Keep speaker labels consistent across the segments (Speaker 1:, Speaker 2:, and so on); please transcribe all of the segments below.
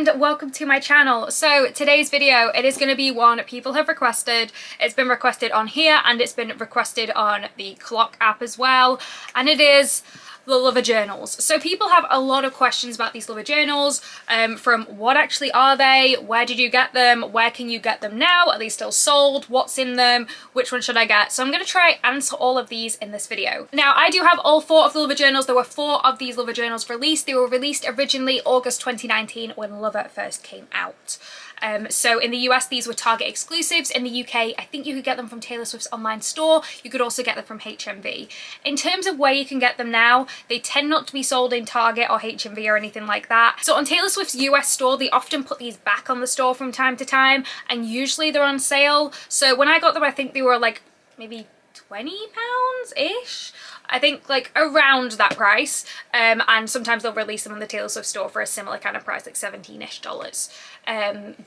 Speaker 1: and welcome to my channel. So today's video, it is going to be one people have requested. It's been requested on here and it's been requested on the Clock app as well, and it is the Lover journals. So people have a lot of questions about these Lover journals, from what actually are they, where did you get them, where can you get them now, are they still sold, what's in them, which one should I get? So I'm going to try answer all of these in this video. Now I do have all 4 of the Lover journals. There were 4 of these Lover journals released. They were released originally August 2019 when Lover first came out. So in the US these were Target exclusives. In the UK I think you could get them from Taylor Swift's online store. You could also get them from HMV. In terms of where you can get them now, they tend not to be sold in Target or HMV or anything like that. So on Taylor Swift's US store they often put these back on the store from time to time, and usually they're on sale. So when I got them I think they were like maybe £20-ish. I think like around that price, and sometimes they'll release them on the Taylor Swift store for a similar kind of price, like $17-ish.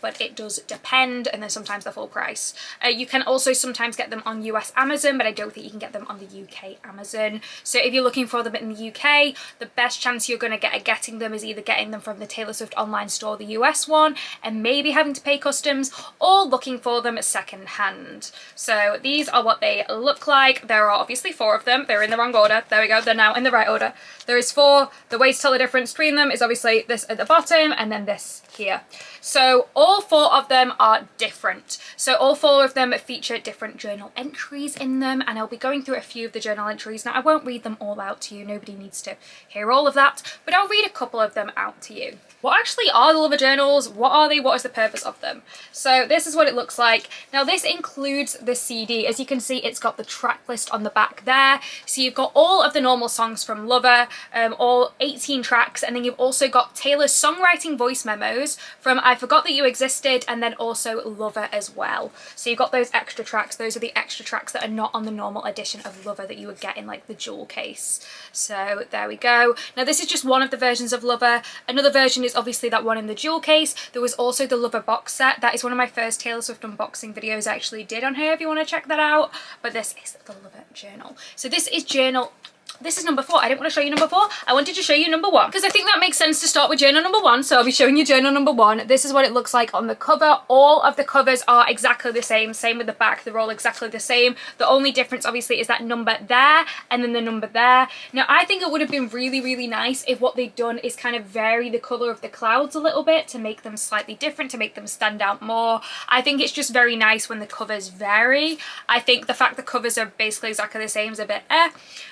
Speaker 1: But it does depend, and then sometimes the full price. You can also sometimes get them on US Amazon, but I don't think you can get them on the UK Amazon. So if you're looking for them in the UK, the best chance you're going to get at getting them is either getting them from the Taylor Swift online store, the US one, and maybe having to pay customs, or looking for them second hand. So these are what they look like. There are obviously 4 of them. They're in the wrong order. There we go, they're now in the right order. There is 4. The way to tell the difference between them is obviously this at the bottom and then this here. So all 4 of them are different. So all 4 of them feature different journal entries in them, and I'll be going through a few of the journal entries. Now I won't read them all out to you, nobody needs to hear all of that, but I'll read a couple of them out to you. What actually are the Lover journals? What are they? What is the purpose of them? So this is what it looks like. Now this includes the CD. As you can see, it's got the track list on the back there. So you've got all of the normal songs from Lover, all 18 tracks, and then you've also got Taylor's songwriting voice memos from I Forgot That You Existed, and then also Lover as well. So you've got those extra tracks. Those are the extra tracks that are not on the normal edition of Lover that you would get in like the jewel case. So there we go. Now this is just one of the versions of Lover. Another version is obviously that one in the jewel case. There was also the Lover box set. That is one of my first Taylor Swift unboxing videos I actually did on here if you want to check that out. But this is the Lover journal. So this is journal. This is number 4. I didn't want to show you number 4. I wanted to show you number 1 because I think that makes sense to start with journal number 1. So I'll be showing you journal number 1. This is what it looks like on the cover. All of the covers are exactly the same. Same with the back. They're all exactly the same. The only difference obviously is that number there and then the number there. Now I think it would have been really nice if what they've done is kind of vary the colour of the clouds a little bit to make them slightly different, to make them stand out more. I think it's just very nice when the covers vary. I think the fact the covers are basically exactly the same is a bit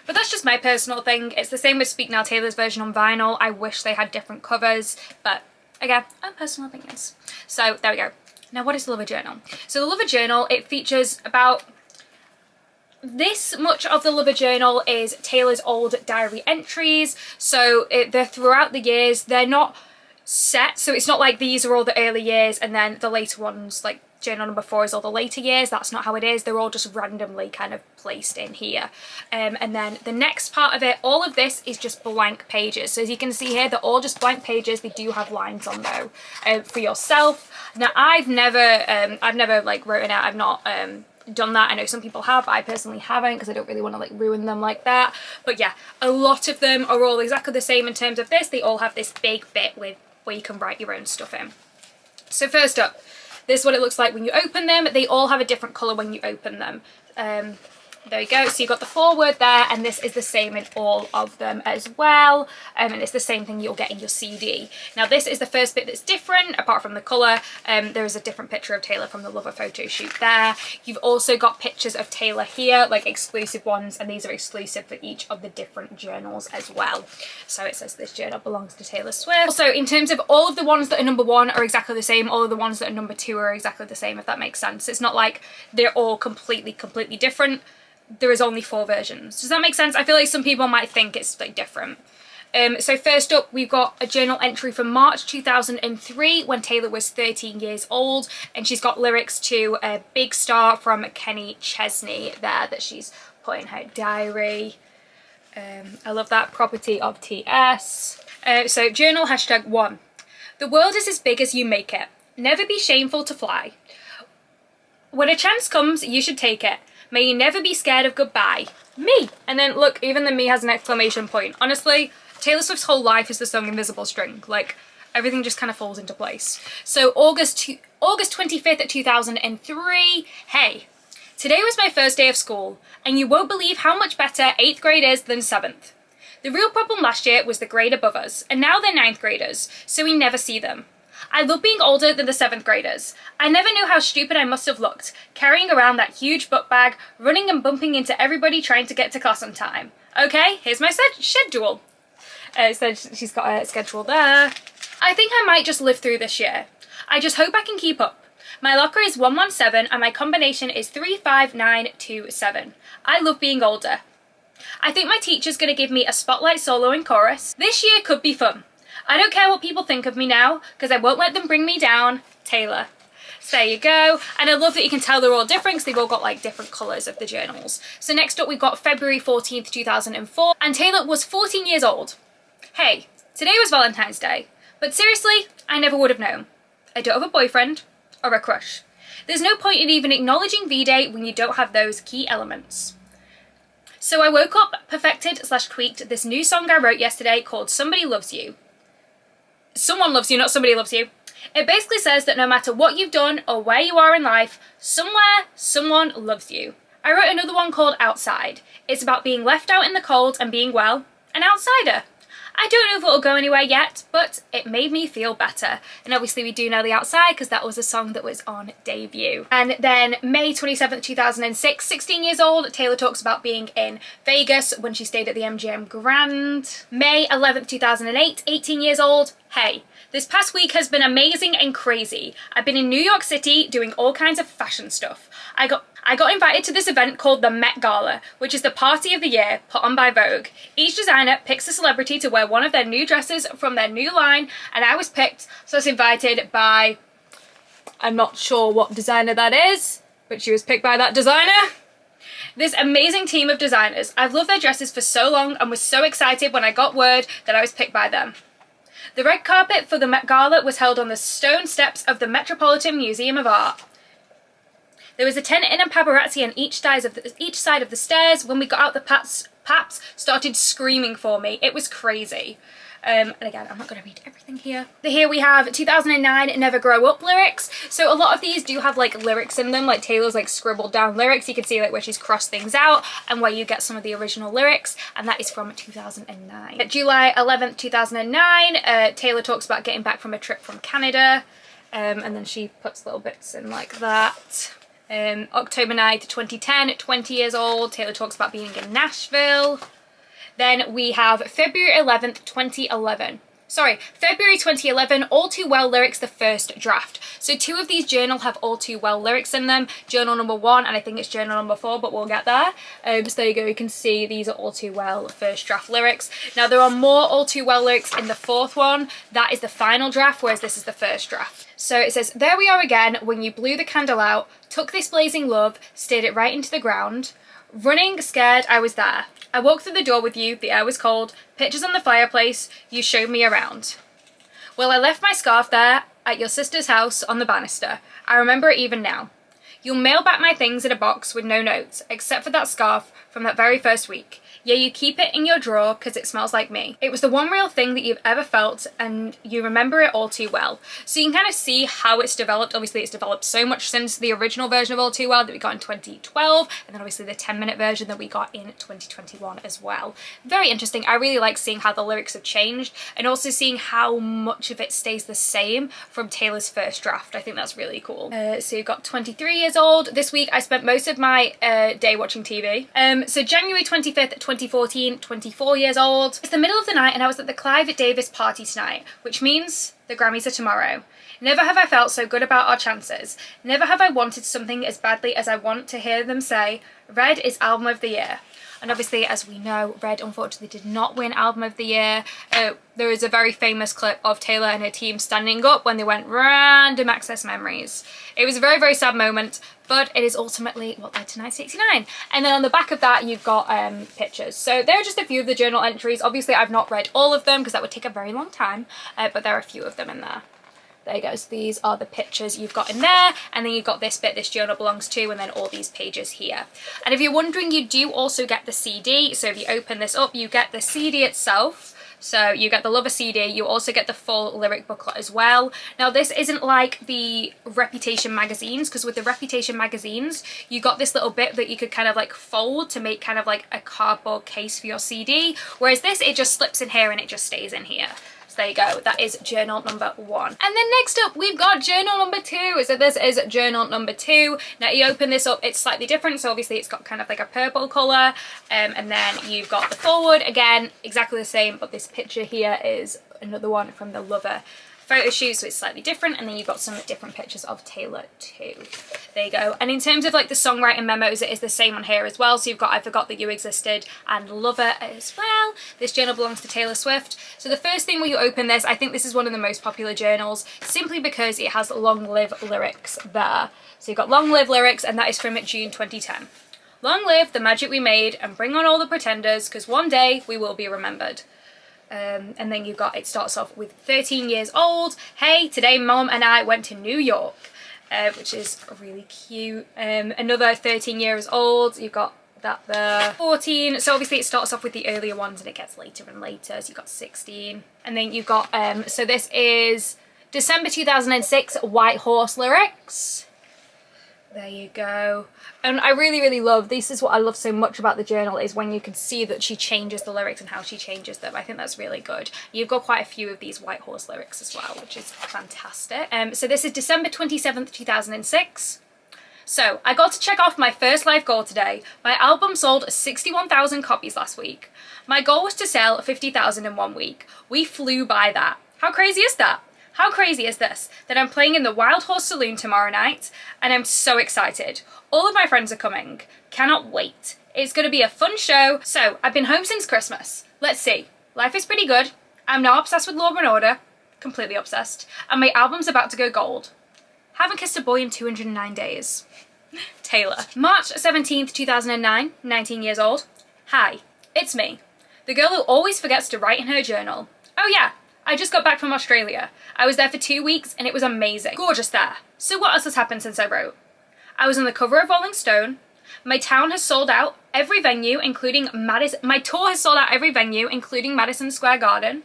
Speaker 1: but that's just my personal thing. It's the same with Speak Now Taylor's version on vinyl. I wish they had different covers, but again, personal opinions. So there we go. Now what is the Lover journal? So the Lover journal, it features about this much of the Lover journal is Taylor's old diary entries. So they're throughout the years. They're not set, so it's not like these are all the early years and then the later ones, like journal number 4 is all the later years. That's not how it is. They're all just randomly kind of placed in here. And then the next part of it, all of this is just blank pages. So as you can see here, they're all just blank pages. They do have lines on though, for yourself. Now I've never like written out, I've not done that. I know some people have, I personally haven't because I don't really want to like ruin them like that. But yeah, a lot of them are all exactly the same in terms of this. They all have this big bit with where you can write your own stuff in. So first up, this is what it looks like when you open them. They all have a different colour when you open them. There you go. So you've got the foreword there, and this is the same in all of them as well. And it's the same thing you'll get in your CD. Now this is the first bit that's different, apart from the colour. There is a different picture of Taylor from the Lover photo shoot there. You've also got pictures of Taylor here, like exclusive ones, and these are exclusive for each of the different journals as well. So it says this journal belongs to Taylor Swift. Also, in terms of all of the ones that are number 1 are exactly the same, all of the ones that are number 2 are exactly the same, if that makes sense. It's not like they're all completely different. There is only 4 versions. Does that make sense? I feel like some people might think it's like different. So first up, we've got a journal entry from March 2003 when Taylor was 13 years old, and she's got lyrics to Big Star from Kenny Chesney there that she's put in her diary. I love that. Property of TS. So journal #1. The world is as big as you make it. Never be shameful to fly. When a chance comes, you should take it. May you never be scared of goodbye. Me. And then look, even the me has an exclamation point. Honestly, Taylor Swift's whole life is the song Invisible String. Like, everything just kind of falls into place. So August 25th, 2003, hey, today was my first day of school, and you won't believe how much better 8th grade is than 7th. The real problem last year was the grade above us, and now they're 9th graders, so we never see them. I love being older than the 7th graders. I never knew how stupid I must have looked, carrying around that huge book bag, running and bumping into everybody trying to get to class on time. Okay, here's my schedule. So she's got a schedule there. I think I might just live through this year. I just hope I can keep up. My locker is 117 and my combination is 35927. I love being older. I think my teacher's going to give me a spotlight solo and chorus. This year could be fun. I don't care what people think of me now, because I won't let them bring me down. Taylor. So there you go. And I love that you can tell they're all different because they've all got like different colours of the journals. So next up we've got February 14th, 2004, and Taylor was 14 years old. Hey, today was Valentine's Day, but seriously, I never would have known. I don't have a boyfriend or a crush. There's no point in even acknowledging V-Day when you don't have those key elements. So I woke up, perfected/tweaked this new song I wrote yesterday called Somebody Loves You. Someone loves you, not somebody loves you. It basically says that no matter what you've done or where you are in life, somewhere, someone loves you. I wrote another one called Outside. It's about being left out in the cold and being, well, an outsider. I don't know if it'll go anywhere yet, but it made me feel better. And obviously we do know The Outside because that was a song that was on debut. And then May 27th, 2006, 16 years old, Taylor talks about being in Vegas when she stayed at the MGM Grand. May 11th, 2008, 18 years old, hey. This past week has been amazing and crazy. I've been in New York City doing all kinds of fashion stuff. I got invited to this event called the Met Gala, which is the party of the year put on by Vogue. Each designer picks a celebrity to wear one of their new dresses from their new line, and I was picked, so I was invited by, I'm not sure what designer that is, but she was picked by that designer. This amazing team of designers. I've loved their dresses for so long and was so excited when I got word that I was picked by them. The red carpet for the Met Gala was held on the stone steps of the Metropolitan Museum of Art. There was a tent and a paparazzi on each side of the stairs. When we got out, the paps started screaming for me. It was crazy. And again, I'm not going to read everything here. Here we have 2009 Never Grow Up lyrics. So a lot of these do have like lyrics in them, like Taylor's like scribbled down lyrics. You can see like where she's crossed things out and where you get some of the original lyrics, and that is from 2009. July 11th, 2009, Taylor talks about getting back from a trip from Canada, and then she puts little bits in like that. October 9th, 2010, 20 years old, Taylor talks about being in Nashville. Then we have February 11th, 2011. February 2011, All Too Well lyrics, the first draft. So two of these journal have All Too Well lyrics in them. Journal number 1, and I think it's journal number 4, but we'll get there. So there you go, you can see these are All Too Well first draft lyrics. Now there are more All Too Well lyrics in the 4th one. That is the final draft, whereas this is the first draft. So it says, there we are again, when you blew the candle out, took this blazing love, steered it right into the ground. Running, scared, I was there. I walked through the door with you, the air was cold, pictures on the fireplace, you showed me around. Well, I left my scarf there at your sister's house on the banister. I remember it even now. You'll mail back my things in a box with no notes, except for that scarf from that very first week. Yeah, you keep it in your drawer because it smells like me. It was the one real thing that you've ever felt, and you remember it all too well. So you can kind of see how it's developed. Obviously, it's developed so much since the original version of All Too Well that we got in 2012, and then obviously the 10-minute version that we got in 2021 as well. Very interesting. I really like seeing how the lyrics have changed, and also seeing how much of it stays the same from Taylor's first draft. I think that's really cool. So you've got 23 years old. This week, I spent most of my day watching TV. So January 25th, 2014, 24 years old. It's the middle of the night and I was at the Clive Davis party tonight, which means the Grammys are tomorrow. Never have I felt so good about our chances. Never have I wanted something as badly as I want to hear them say, Red is Album of the Year. And obviously, as we know, Red unfortunately did not win Album of the Year. There is a very famous clip of Taylor and her team standing up when they went Random Access Memories. It was a very, very sad moment, but it is ultimately what led to 1969. And then on the back of that, you've got pictures. So there are just a few of the journal entries. Obviously, I've not read all of them because that would take a very long time, but there are a few of them in there. There you go, so these are the pictures you've got in there, and then you've got this bit this journal belongs to, and then all these pages here. And if you're wondering, you do also get the CD, so if you open this up, you get the CD itself. So you get the Lover CD, you also get the full lyric booklet as well. Now this isn't like the Reputation magazines, because with the Reputation magazines you got this little bit that you could kind of like fold to make kind of like a cardboard case for your CD, whereas this, it just slips in here and it just stays in here. So there you go, that is journal number 1. And then next up we've got journal number 2. So this is journal number 2. Now you open this up, it's slightly different, so obviously it's got kind of like a purple colour, and then you've got the forward, again exactly the same, but this picture here is another one from the Lover photo shoot, so it's slightly different, and then you've got some different pictures of Taylor too. There you go. And in terms of like the songwriting memos, it is the same on here as well. So you've got I Forgot That You Existed and Lover as well. This journal belongs to Taylor Swift. So the first thing when you open this, I think this is one of the most popular journals simply because it has Long Live lyrics there. So you've got Long Live lyrics, and that is from June 2010. Long live the magic we made, and bring on all the pretenders, because one day we will be remembered. And then you've got, it starts off with 13 years old. Hey, today Mom and I went to New York, which is really cute. Another 13 years old, you've got that there. 14, so obviously it starts off with the earlier ones and it gets later and later. So you've got 16. And then you've got, so this is December 2006 White Horse lyrics. There you go. And I really love, this is what I love so much about the journal, is when you can see that she changes the lyrics and how she changes them. I think that's really good. You've got quite a few of these White Horse lyrics as well, which is fantastic. So this is December 27th, 2006. So I got to check off my first life goal today. My album sold 61,000 copies last week. My goal was to sell 50,000 in 1 week. We flew by that. How crazy is that? How crazy is this? That I'm playing in the Wild Horse Saloon tomorrow night, and I'm so excited. All of my friends are coming. Cannot wait. It's going to be a fun show. So, I've been home since Christmas. Let's see. Life is pretty good. I'm now obsessed with Law and Order. Completely obsessed. And my album's about to go gold. Haven't kissed a boy in 209 days. Taylor. March 17th, 2009, 19 years old. Hi, it's me. The girl who always forgets to write in her journal. Oh yeah. I just got back from Australia. I was there for 2 weeks and it was amazing. Gorgeous there. So what else has happened since I wrote? I was on the cover of Rolling Stone. My town has sold out every venue, including my tour has sold out every venue, including Madison Square Garden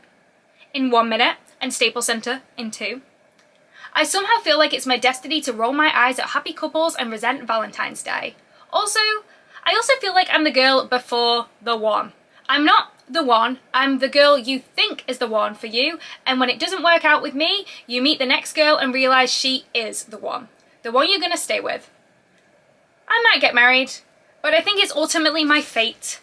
Speaker 1: in 1 minute and Staples Center in 2. I somehow feel like it's my destiny to roll my eyes at happy couples and resent Valentine's Day. I also feel like I'm the girl before the one. I'm not the one, I'm the girl you think is the one for you, and when it doesn't work out with me, you meet the next girl and realise she is the one you're gonna stay with. I might get married, but I think it's ultimately my fate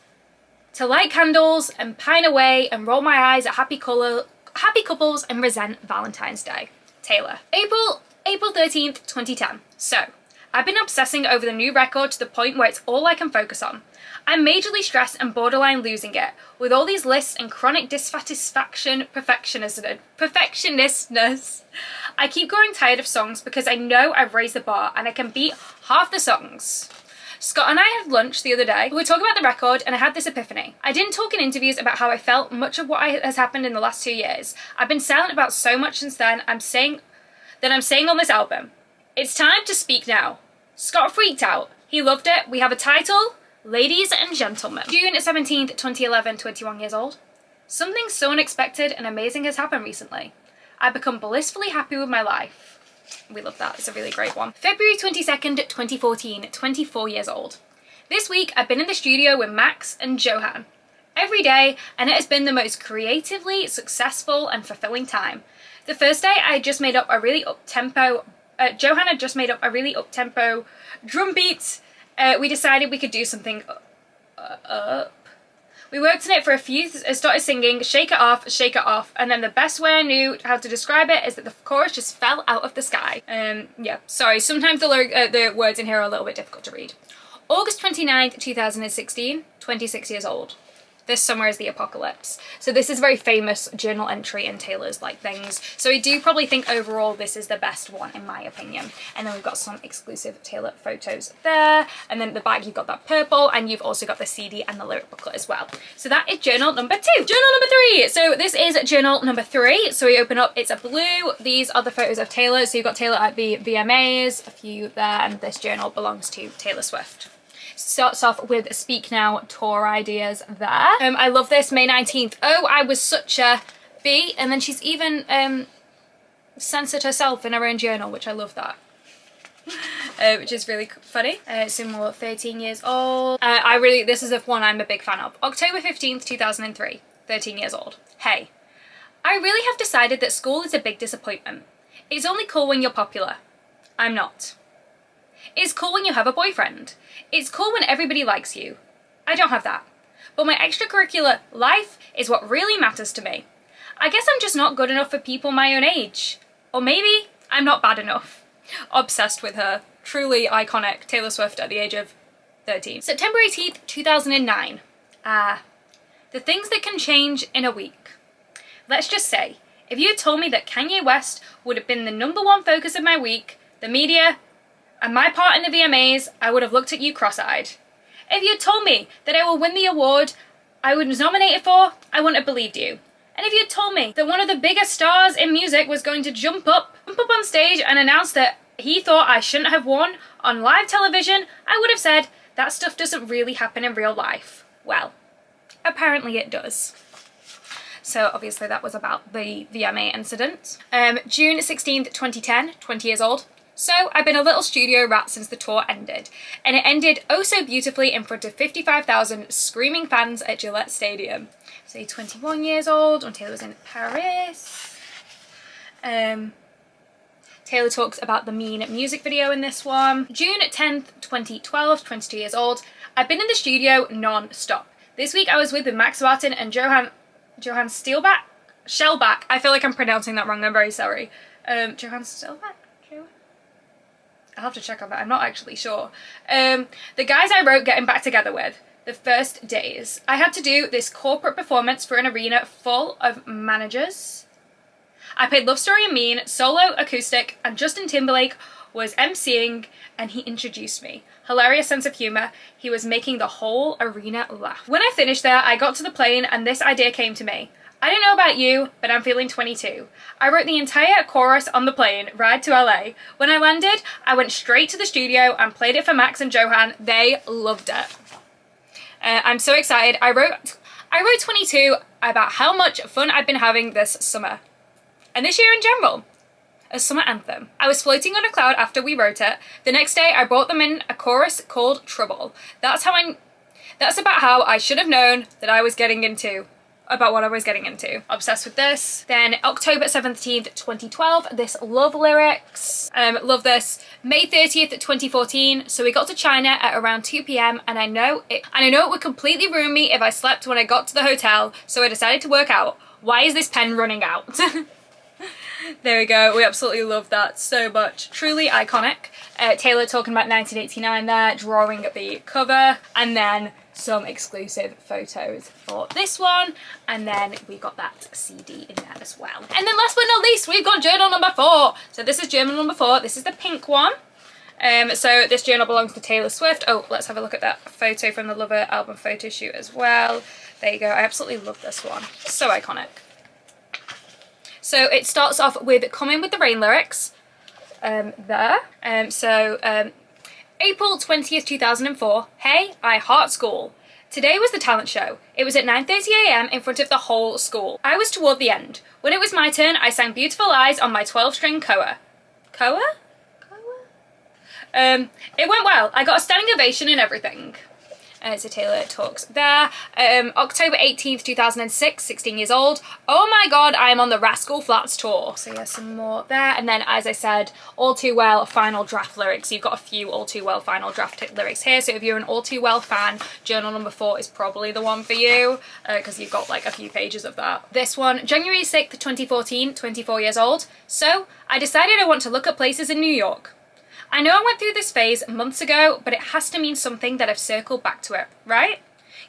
Speaker 1: to light candles and pine away and roll my eyes at happy couples and resent Valentine's Day. Taylor. April 13th, 2010. So, I've been obsessing over the new record to the point where it's all I can focus on. I'm majorly stressed and borderline losing it. With all these lists and chronic dissatisfaction, perfectionistness, I keep growing tired of songs because I know I've raised the bar and I can beat half the songs. Scott and I had lunch the other day. We were talking about the record and I had this epiphany. I didn't talk in interviews about how I felt much of what has happened in the last 2 years. I've been silent about so much since then. I'm saying on this album. It's time to speak now. Scott freaked out. He loved it. We have a title. Ladies and gentlemen. June 17th, 2011, 21 years old. Something so unexpected and amazing has happened recently. I've become blissfully happy with my life. We love that, it's a really great one. February 22nd, 2014, 24 years old. This week I've been in the studio with Max and Johan every day, and it has been the most creatively successful and fulfilling time. The first day I had just made up a really up-tempo, Johan had just made up a really up-tempo drum beat. We decided we could do something up. We worked on it for a few, started singing Shake It Off, and then the best way I knew how to describe it is that the chorus just fell out of the sky. Yeah, sorry, sometimes the words in here are a little bit difficult to read. August 29th, 2016, 26 years old. This summer is the apocalypse. So this is a very famous journal entry in Taylor's like things. So I do probably think overall this is the best one in my opinion. And then we've got some exclusive Taylor photos there. And then at the back you've got that purple, and you've also got the CD and the lyric booklet as well. So that is journal number 2. Journal number 3. So this is journal number 3. So we open up, it's a blue. These are the photos of Taylor. So you've got Taylor at the VMAs, a few there, and this journal belongs to Taylor Swift. Starts off with Speak Now tour ideas there. I love this, May 19th. Oh, I was such a B. And then she's even censored herself in her own journal, which I love that. Which is really funny. Similar, 13 years old. This is the one I'm a big fan of. October 15th, 2003, 13 years old. Hey, I really have decided that school is a big disappointment. It's only cool when you're popular. I'm not. It's cool when you have a boyfriend. It's cool when everybody likes you. I don't have that. But my extracurricular life is what really matters to me. I guess I'm just not good enough for people my own age. Or maybe I'm not bad enough. Obsessed with her. Truly iconic Taylor Swift at the age of 13. September 18th, 2009. The things that can change in a week. Let's just say, if you had told me that Kanye West would have been the #1 focus of my week, the media, and my part in the VMAs, I would have looked at you cross-eyed. If you had told me that I will win the award I was nominated for, I wouldn't have believed you. And if you had told me that one of the biggest stars in music was going to jump up on stage and announce that he thought I shouldn't have won on live television, I would have said, that stuff doesn't really happen in real life. Well, apparently it does. So obviously that was about the VMA incident. June 16th, 2010, 20 years old. So I've been a little studio rat since the tour ended, and it ended oh so beautifully in front of 55,000 screaming fans at Gillette Stadium. So 21 years old when Taylor was in Paris. Taylor talks about the Mean music video in this one. June 10th, 2012, 22 years old. I've been in the studio non-stop. This week I was with Max Martin and Johann Shellback. I feel like I'm pronouncing that wrong, I'm very sorry. Johann Shellback? I'll have to check on that, I'm not actually sure. The guys I wrote Getting Back Together with, the first days. I had to do this corporate performance for an arena full of managers. I played Love Story and Mean, solo, acoustic, and Justin Timberlake was emceeing and he introduced me. Hilarious sense of humour, he was making the whole arena laugh. When I finished there, I got to the plane and this idea came to me. I don't know about you, but I'm feeling 22. I wrote the entire chorus on the plane ride to LA. When I landed, I went straight to the studio and played it for Max and Johann. They loved it. I'm so excited. I wrote 22 about how much fun I've been having this summer. And this year in general. A summer anthem. I was floating on a cloud after we wrote it. The next day I brought them in a chorus called Trouble. That's about how I should have known that I was getting into. About what I was getting into. Obsessed with this. Then October 17th, 2012, this love lyrics. Love this. May 30th, 2014. So we got to China at around 2 p.m. and I know it would completely ruin me if I slept when I got to the hotel. So I decided to work out. Why is this pen running out? There we go. We absolutely love that so much. Truly iconic. Taylor talking about 1989 there, drawing the cover, and then some exclusive photos for this one, and then we got that CD in there as well. And then last but not least, we've got journal number 4. So this is journal number 4. This is the pink one. So this journal belongs to Taylor Swift. Oh, let's have a look at that photo from the Lover album photo shoot as well. There you go. I absolutely love this one. So iconic. So it starts off with Coming with the Rain lyrics. There. April 20th, 2004. Hey, I heart school. Today was the talent show. It was at 9:30 a.m. in front of the whole school. I was toward the end. When it was my turn, I sang Beautiful Eyes on my 12-string koa. Koa? It went well. I got a standing ovation and everything. So Taylor talks there. October 18th, 2006, 16 years old. Oh my god, I am on the Rascal Flatts tour. So yeah, some more there. And then, as I said, All Too Well final draft lyrics. You've got a few All Too Well final draft lyrics here. So if you're an All Too Well fan, journal number 4 is probably the one for you, because you've got like a few pages of that. This one, January 6th, 2014, 24 years old. So I decided I want to look at places in New York. I know I went through this phase months ago, but it has to mean something that I've circled back to it, right?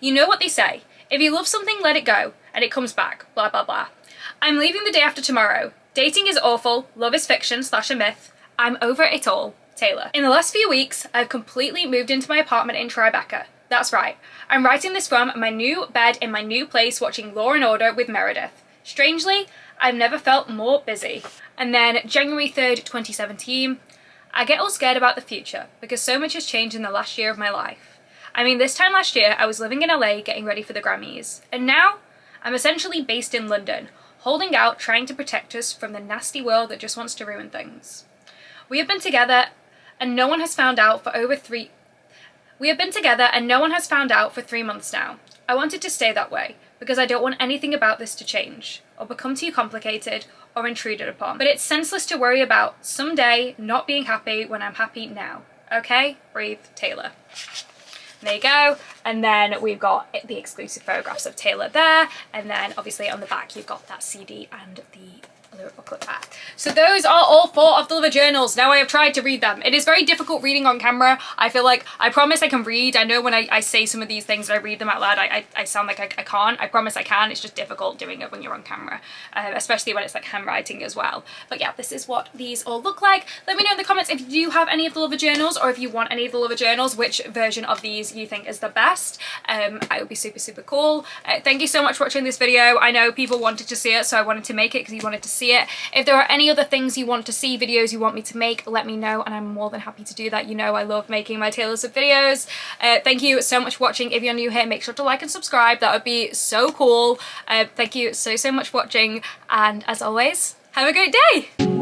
Speaker 1: You know what they say, if you love something, let it go, and it comes back, blah, blah, blah. I'm leaving the day after tomorrow. Dating is awful, love is fiction / a myth. I'm over it all, Taylor. In the last few weeks, I've completely moved into my apartment in Tribeca. That's right, I'm writing this from my new bed in my new place watching Law & Order with Meredith. Strangely, I've never felt more busy. And then January 3rd, 2017, I get all scared about the future because so much has changed in the last year of my life. I mean, this time last year I was living in LA getting ready for the Grammys, and now I'm essentially based in London, holding out, trying to protect us from the nasty world that just wants to ruin things. We have been together and no one has found out for 3 months now. I wanted to stay that way because I don't want anything about this to change or become too complicated or intruded upon. But it's senseless to worry about someday not being happy when I'm happy now. Okay? Breathe, Taylor. There you go. And then we've got the exclusive photographs of Taylor there. And then obviously on the back you've got that CD and the lyric booklet back. So those are all 4 of the liver journals. Now I have tried to read them. It is very difficult reading on camera. I feel like, I promise I can read. I know when I say some of these things and I read them out loud, I sound like I can't. I promise I can. It's just difficult doing it when you're on camera, especially when it's like handwriting as well. But yeah, this is what these all look like. Let me know in the comments if you have any of the liver journals, or if you want any of the liver journals, which version of these you think is the best. I would be super cool. Thank you so much for watching this video. I know people wanted to see it, so I wanted to make it because you wanted to see it. If there are any other things you want to see, videos you want me to make, let me know and I'm more than happy to do that. You know I love making my Taylor Swift videos. Thank you so much for watching. If you're new here, make sure to like and subscribe. That would be so cool. Thank you so much for watching, and as always, have a great day!